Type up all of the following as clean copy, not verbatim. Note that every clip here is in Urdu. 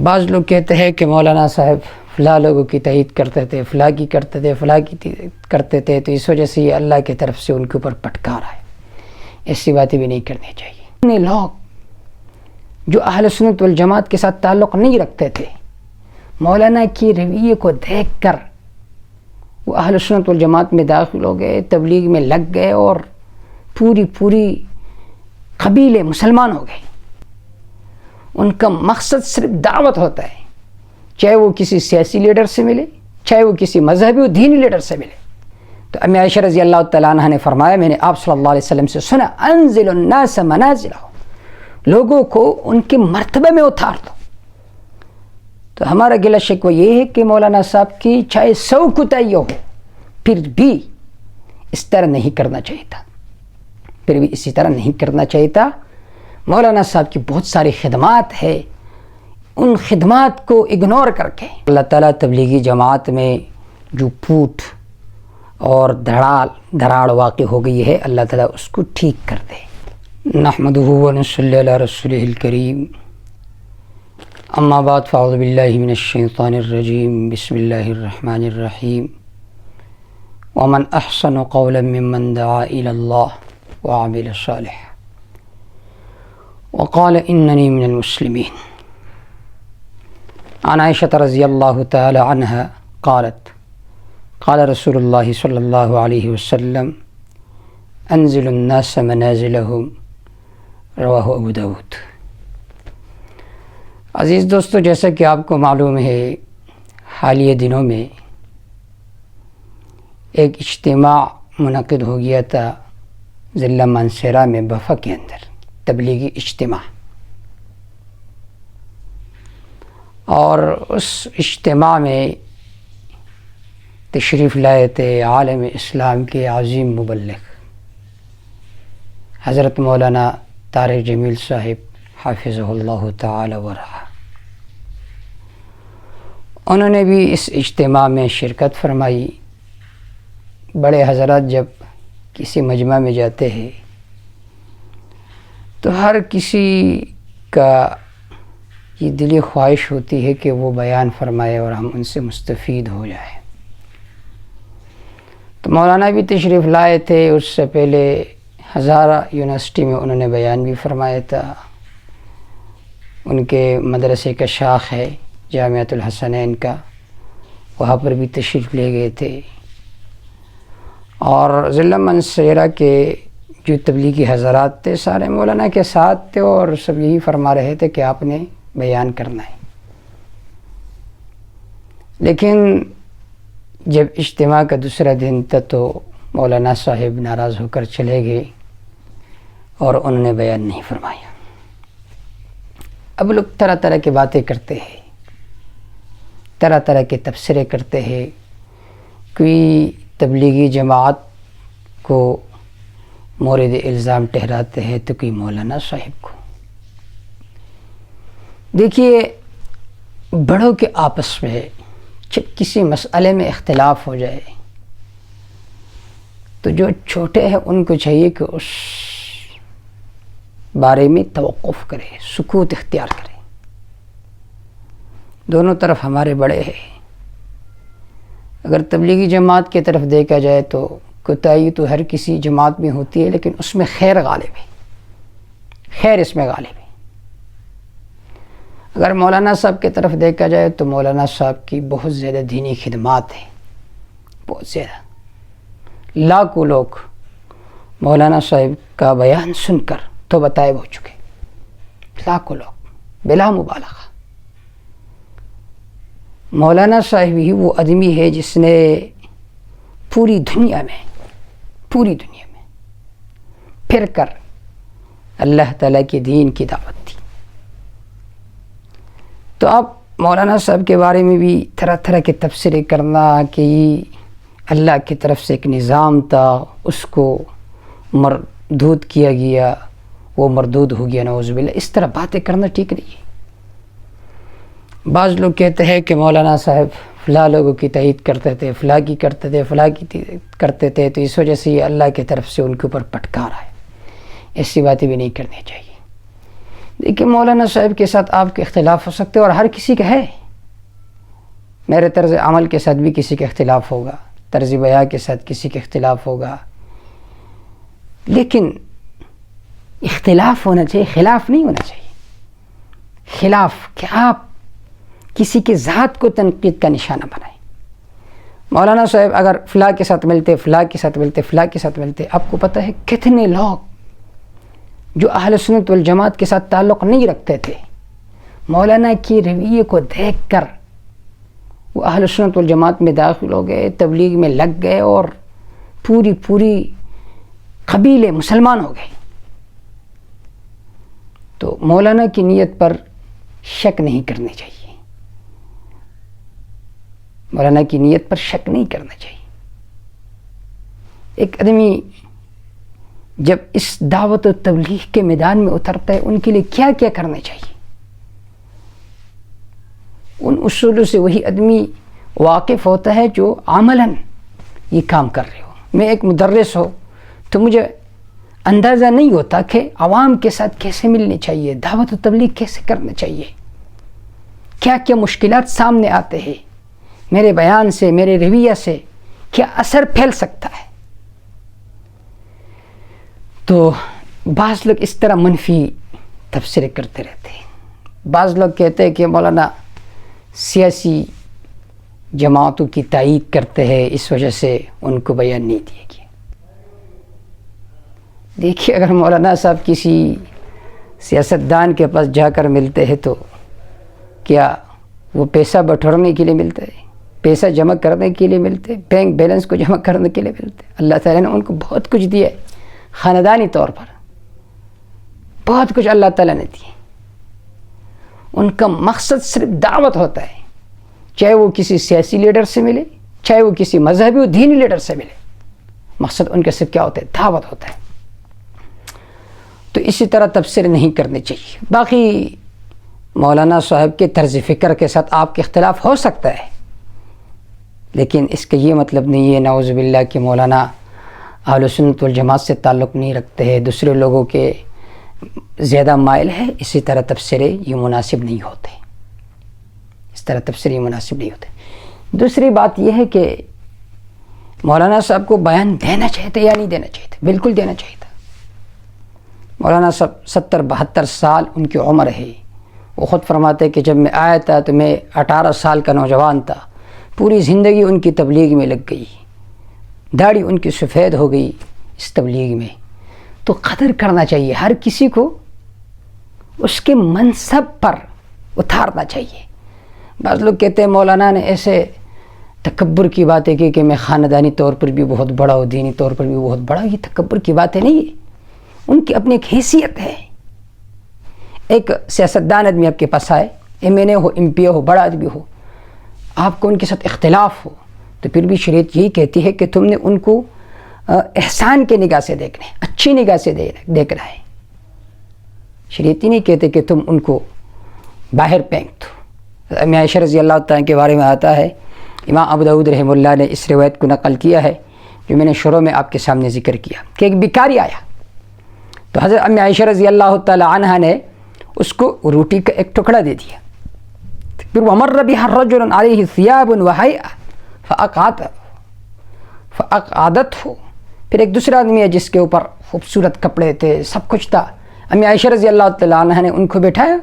بعض لوگ کہتے ہیں کہ مولانا صاحب فلاں لوگوں کی تائید کرتے تھے، فلاں کی کرتے تھے، فلاں کی کرتے تھے، تو اس وجہ سے یہ اللہ کی طرف سے ان کے اوپر پٹکار ہے۔ ایسی باتیں بھی نہیں کرنی چاہیے۔ لوگ جو اہل سنت والجماعت کے ساتھ تعلق نہیں رکھتے تھے، مولانا کی رویے کو دیکھ کر وہ اہل سنت والجماعت میں داخل ہو گئے، تبلیغ میں لگ گئے اور پوری قبیلے مسلمان ہو گئے۔ ان کا مقصد صرف دعوت ہوتا ہے، چاہے وہ کسی سیاسی لیڈر سے ملے، چاہے وہ کسی مذہبی و دینی لیڈر سے ملے۔ تو ام عائشہ رضی اللہ تعالیٰ عنہ نے فرمایا، میں نے آپ صلی اللہ علیہ وسلم سے سنا، انزل الناس منازلہ، لوگوں کو ان کے مرتبے میں اتار دو۔ تو ہمارا گلہ شکوہ یہ ہے کہ مولانا صاحب کی چاہے 100 کوتاہی ہو، پھر بھی اس طرح نہیں کرنا چاہیے تھا، پھر بھی اسی طرح نہیں کرنا چاہیے تھا۔ مولانا صاحب کی بہت ساری خدمات ہے، ان خدمات کو اگنور کر کے اللہ تعالیٰ تبلیغی جماعت میں جو پھوٹ اور دھڑاڑ واقع ہو گئی ہے، اللہ تعالیٰ اس کو ٹھیک کر دے۔ نحمدہ و نصلی علی رسولہ الکریم، اما بعد فاعوذ باللہ من الشیطان الرجیم، بسم اللہ الرحمن الرحیم۔ ومن احسن قولا ممن دعا الی اللہ وعمل صالحا وقال اننی من المسلمین۔ عن عائشة رضی اللہ تعالی عنہا قالت قال رسول اللہ صلی اللہ علیہ وسلم انزل الناس منازلهم، رواہ ابو داود۔ عزیز دوستو، جیسا کہ آپ کو معلوم ہے، حالیہ دنوں میں ایک اجتماع منعقد ہو گیا تھا ضلع مانسہرہ میں، بفا کے اندر تبلیغی اجتماع، اور اس اجتماع میں تشریف لائے تھے عالم اسلام کے عظیم مبلغ حضرت مولانا طارق جمیل صاحب حافظہ اللہ تعالی ورعاہ۔ انہوں نے بھی اس اجتماع میں شرکت فرمائی۔ بڑے حضرات جب کسی مجمع میں جاتے ہیں تو ہر کسی کا یہ دلی خواہش ہوتی ہے کہ وہ بیان فرمائے اور ہم ان سے مستفید ہو جائیں۔ تو مولانا بھی تشریف لائے تھے۔ اس سے پہلے ہزارہ یونیورسٹی میں انہوں نے بیان بھی فرمایا تھا۔ ان کے مدرسے کا شاخ ہے جامعۃ الحسنین کا، وہاں پر بھی تشریف لے گئے تھے۔ اور ضلع منصورہ کے جو تبلیغی حضرات تھے سارے مولانا کے ساتھ تھے، اور سب یہی فرما رہے تھے کہ آپ نے بیان کرنا ہے۔ لیکن جب اجتماع کا دوسرا دن تھا تو مولانا صاحب ناراض ہو کر چلے گئے اور انہوں نے بیان نہیں فرمایا۔ اب لوگ طرح طرح کی باتیں کرتے ہیں، طرح طرح کے تبصرے کرتے ہیں، کوئی تبلیغی جماعت کو مورد الزام ٹھہراتے ہیں تو کوئی مولانا صاحب کو۔ دیکھیے، بڑوں کے آپس میں جب کسی مسئلے میں اختلاف ہو جائے تو جو چھوٹے ہیں ان کو چاہیے کہ اس بارے میں توقف کرے، سکوت اختیار کرے۔ دونوں طرف ہمارے بڑے ہیں۔ اگر تبلیغی جماعت کی طرف دیکھا جائے تو کوتاہی تو ہر کسی جماعت میں ہوتی ہے، لیکن اس میں خیر غالب ہے، خیر اس میں غالب ہے۔ اگر مولانا صاحب کی طرف دیکھا جائے تو مولانا صاحب کی بہت زیادہ دینی خدمات ہیں، بہت زیادہ۔ لاکھوں لوگ مولانا صاحب کا بیان سن کر تو بتائب ہو چکے، لاکھوں لوگ بلا مبالغہ۔ مولانا صاحب ہی وہ آدمی ہے جس نے پوری دنیا میں پھر کر اللہ تعالیٰ کے دین کی دعوت دی۔ تو آپ مولانا صاحب کے بارے میں بھی طرح طرح کے تبصرے کرنا کہ اللہ کی طرف سے ایک نظام تھا، اس کو مردود کیا گیا، وہ مردود ہو گیا، نعوذ باللہ، اس طرح باتیں کرنا ٹھیک نہیں ہے۔ بعض لوگ کہتے ہیں کہ مولانا صاحب فلاں لوگوں کی تائید کرتے تھے، فلاں کی کرتے تھے، فلاں کی کرتے تھے، تو اس وجہ سے یہ اللہ کی طرف سے ان کے اوپر پٹکار ہے۔ ایسی باتیں بھی نہیں کرنی چاہیے۔ دیکھیے مولانا صاحب کے ساتھ آپ کے اختلاف ہو سکتے اور ہر کسی کا ہے. میرے طرز عمل کے ساتھ بھی کسی کا اختلاف ہوگا, طرز بیان کے ساتھ کسی کا اختلاف ہوگا, لیکن اختلاف ہونا چاہیے, خلاف نہیں ہونا چاہیے. خلاف کہ آپ کسی کی ذات کو تنقید کا نشانہ بنائیں. مولانا صاحب اگر فلاں کے ساتھ ملتے, فلاں کے ساتھ ملتے, فلاں کے ساتھ ملتے, آپ کو پتہ ہے کتنے لوگ جو اہل سنت والجماعت کے ساتھ تعلق نہیں رکھتے تھے, مولانا کی رویے کو دیکھ کر وہ اہل سنت والجماعت میں داخل ہو گئے, تبلیغ میں لگ گئے اور پوری قبیلے مسلمان ہو گئے. تو مولانا کی نیت پر شک نہیں کرنی چاہیے, مولانا کی نیت پر شک نہیں کرنا چاہیے. ایک آدمی جب اس دعوت و تبلیغ کے میدان میں اترتا ہے, ان کے لیے کیا کیا کرنا چاہیے, ان اصولوں سے وہی آدمی واقف ہوتا ہے جو عملاً یہ کام کر رہے ہو. میں ایک مدرس ہوں تو مجھے اندازہ نہیں ہوتا کہ عوام کے ساتھ کیسے ملنے چاہیے, دعوت و تبلیغ کیسے کرنا چاہیے, کیا کیا مشکلات سامنے آتے ہیں, میرے بیان سے, میرے رویہ سے کیا اثر پھیل سکتا ہے. تو بعض لوگ اس طرح منفی تبصرے کرتے رہتے ہیں. بعض لوگ کہتے ہیں کہ مولانا سیاسی جماعتوں کی تائید کرتے ہیں, اس وجہ سے ان کو بیان نہیں دیا گیا. دیکھیے اگر مولانا صاحب کسی سیاستدان کے پاس جا کر ملتے ہیں تو کیا وہ پیسہ بٹورنے کے لیے ملتا ہے, پیسہ جمع کرنے کے لیے ملتے, بینک بیلنس کو جمع کرنے کے لیے ملتے؟ اللہ تعالیٰ نے ان کو بہت کچھ دیا ہے, خاندانی طور پر بہت کچھ اللہ تعالیٰ نے دیا. ان کا مقصد صرف دعوت ہوتا ہے, چاہے وہ کسی سیاسی لیڈر سے ملے, چاہے وہ کسی مذہبی و دینی لیڈر سے ملے, مقصد ان کا صرف کیا ہوتا ہے, دعوت ہوتا ہے. تو اسی طرح تبصرے نہیں کرنے چاہیے. باقی مولانا صاحب کے طرز فکر کے ساتھ آپ کے اختلاف ہو سکتا ہے, لیکن اس کا یہ مطلب نہیں ہے نعوذ باللہ کہ مولانا اہل سنت والجماعت سے تعلق نہیں رکھتے ہیں, دوسرے لوگوں کے زیادہ مائل ہے. اسی طرح تبصرے یہ مناسب نہیں ہوتے, اس طرح تبصرے یہ مناسب نہیں ہوتے. دوسری بات یہ ہے کہ مولانا صاحب کو بیان دینا چاہیے تھا یا نہیں دینا چاہیے تھا؟ بالکل دینا چاہیے تھا. مولانا صاحب 70-72 سال ان کی عمر ہے. وہ خود فرماتے کہ جب میں آیا تھا تو میں 18 سال کا نوجوان تھا, پوری زندگی ان کی تبلیغ میں لگ گئی, داڑھی ان کی سفید ہو گئی اس تبلیغ میں. تو قدر کرنا چاہیے, ہر کسی کو اس کے منصب پر اتارنا چاہیے. بعض لوگ کہتے ہیں مولانا نے ایسے تکبر کی باتیں کی کہ میں خاندانی طور پر بھی بہت بڑا ہوں, دینی طور پر بھی بہت بڑا ہوں. یہ تکبر کی باتیں نہیں ہے, ان کی اپنی ایک حیثیت ہے. ایک سیاستدان آدمی آپ کے پاس آئے, MNA ہو, MP ہو, بڑا آدمی ہو, آپ کو ان کے ساتھ اختلاف ہو, تو پھر بھی شریعت یہی کہتی ہے کہ تم نے ان کو احسان کے نگاہ سے دیکھنا ہے, اچھی نگاہ سے دیکھنا ہے. شریعت ہی نہیں کہتے کہ تم ان کو باہر پھینک دو. ام عائشہ رضی اللہ تعالیٰ کے بارے میں آتا ہے, امام ابو داؤد رحمہ اللہ نے اس روایت کو نقل کیا ہے جو میں نے شروع میں آپ کے سامنے ذکر کیا, کہ ایک بیکاری آیا تو حضرت ام عائشہ رضی اللہ تعالیٰ عنہ نے اس کو روٹی کا ایک ٹکڑا دے دیا. پھر ومر بها رجل علیہ ثیاب وحیئہ فاقعدته, پھر ایک دوسرا آدمی ہے جس کے اوپر خوبصورت کپڑے تھے, سب کچھ تھا. ام عائشہ رضی اللہ تعالیٰ عنہ نے ان کو بٹھایا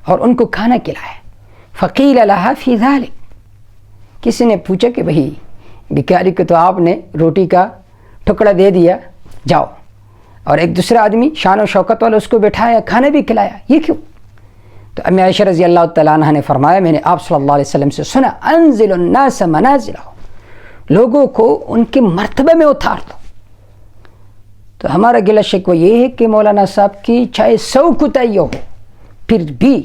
اور ان کو کھانا کھلایا. فقیل لها فی ذلک, کسی نے پوچھا کہ بھئی بیکاری کو تو آپ نے روٹی کا ٹکڑا دے دیا, جاؤ. اور ایک دوسرا آدمی شان و شوکت والا اس کو بٹھایا, کھانا بھی کھلایا, یہ کیوں؟ تو ام عائشہ رضی اللہ تعالیٰ عنہ نے فرمایا, میں نے آپ صلی اللہ علیہ وسلم سے سنا, انزل الناس منازلہ, لوگوں کو ان کے مرتبے میں اتار دو. تو ہمارا گلہ شکوہ یہ ہے کہ مولانا صاحب کی چاہے 100 کوتاہی ہو, پھر بھی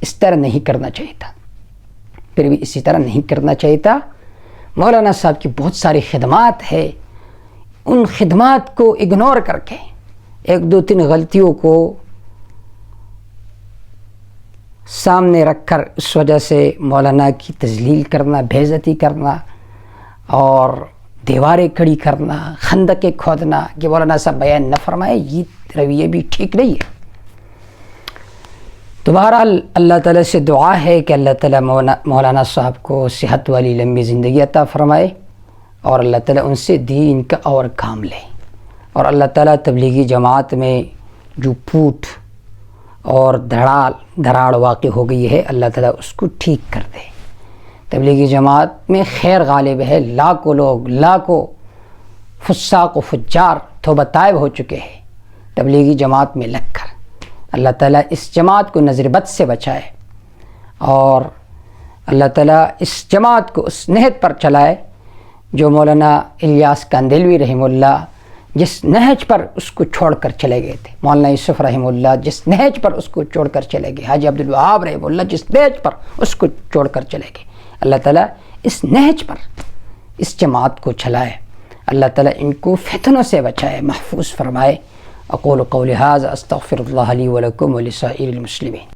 اس طرح نہیں کرنا چاہیے تھا, پھر بھی اسی طرح نہیں کرنا چاہیے تھا. مولانا صاحب کی بہت ساری خدمات ہے, ان خدمات کو اگنور کر کے 1-2-3 غلطیوں کو سامنے رکھ کر اس وجہ سے مولانا کی تذلیل کرنا, بے عزتی کرنا اور دیواریں کھڑی کرنا, خندقیں کھودنا کہ مولانا صاحب بیان نہ فرمائے, یہ رویہ بھی ٹھیک نہیں ہے. تو بہرحال اللہ تعالیٰ سے دعا ہے کہ اللہ تعالیٰ مولانا صاحب کو صحت والی لمبی زندگی عطا فرمائے، اور اللہ تعالیٰ ان سے دین کا اور کام لے، اور اللہ تعالیٰ تبلیغی جماعت میں جو پھوٹ اور دھراڑ واقع ہو گئی ہے اللہ تعالیٰ اس کو ٹھیک کر دے۔ تبلیغی جماعت میں خیر غالب ہے، لاکھوں لوگ، لاکھوں فساق و فجار توبہ طائب ہو چکے ہیں تبلیغی جماعت میں لگ کر۔ اللہ تعالیٰ اس جماعت کو نظر بد سے بچائے، اور اللہ تعالیٰ اس جماعت کو اس نہج پر چلائے جو مولانا الیاس کاندھلوی رحمہ اللہ جس نہج پر اس کو چھوڑ کر چلے گئے تھے، مولانا یوسف رحمہ اللہ جس نہج پر اس کو چھوڑ کر چلے گئے، حاجی عبدالوہاب رحمہ اللہ جس نہج پر اس کو چھوڑ کر چلے گئے، اللہ تعالیٰ اس نہج پر اس جماعت کو چلائے، اللہ تعالیٰ ان کو فتنوں سے بچائے، محفوظ فرمائے۔ اقول قولی ھذا استغفر اللہ لی ولکم ولسائر المسلمین۔